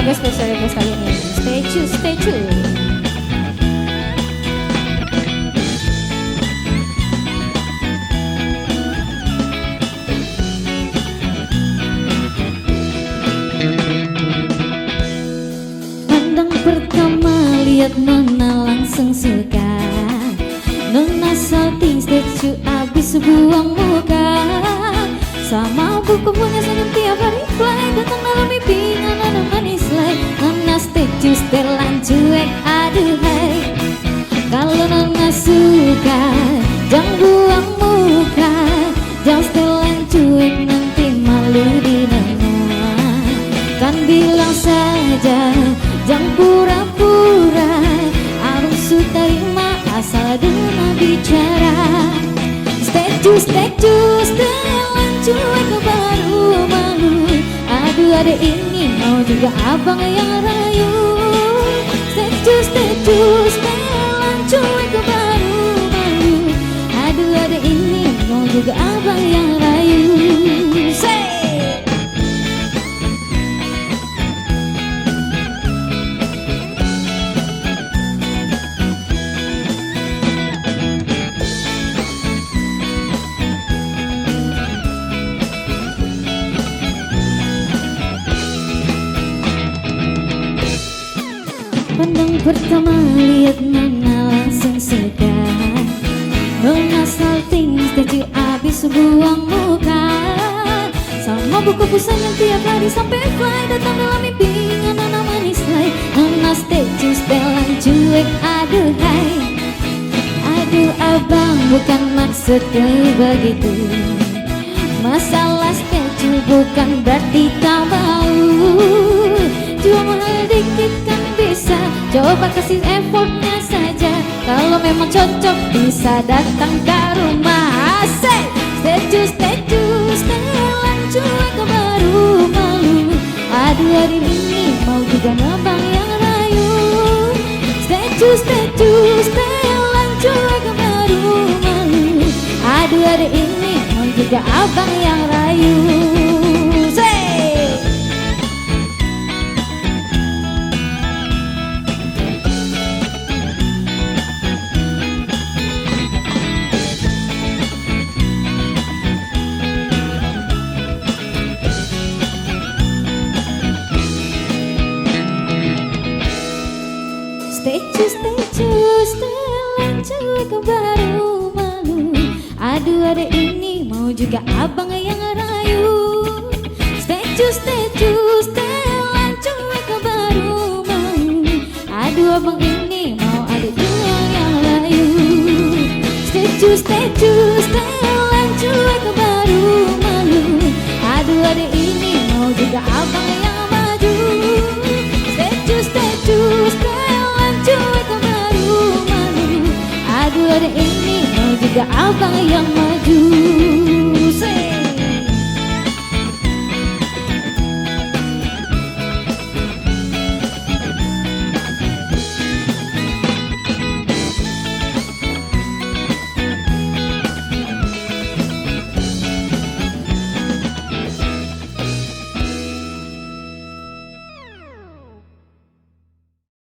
request kali ini. Stay tune. Pandang pertama lihat Nona langsung suka. Nona salting statue abis buang muka. Sama buku punya senyum tiap hari fly. Datang dalam mimpi Nona manis lay. Nona statue setelan cuek aduhai. Kalau Nona suka jangan buang muka. Jangan setelan cuek nanti malu di Nona. Kan bilang saja jangan pura-pura. Arung sutarima asal dengar bicara. Statue setelan cuek baru malu. Aduh adek ini mau juga abang yang rayu. Statue setelan cuek baru malu. Aduh adek ini mau juga abang yang rayu. Say! Pandang pertama lihat Nona langsung suka. Nona salting statue abis buang muka. Sama buku pusat yang tiap hari sampai fly. Datang dalam mimpi Nona manis lay. Nona statue setelan cuek aduhai. Aduh abang bukan maksudku begitu. Masalah statue bukan berarti tak mau. Cuma mahal dikit kan bisa. Coba kasih effortnya saja. Kalau memang cocok bisa datang ke rumah. Asik! Statue setelan cuek baru malu. Aduh hari ini mau juga ngabang yang rayu. Statue setelan cuek baru malu. Aduh hari ini mau juga abang yang rayu. Statue setelan cuek baru malu. Aduh adek ini mau juga abang yang rayu. Statue setelan cuek baru malu. Aduh abang ini mau adek juga yang rayu. Statue setelan cuek baru malu. Aduh adek ini mau juga abang yang maju. Statue setelan cuek baru malu. Aduh adek ini mau juga abang yang maju.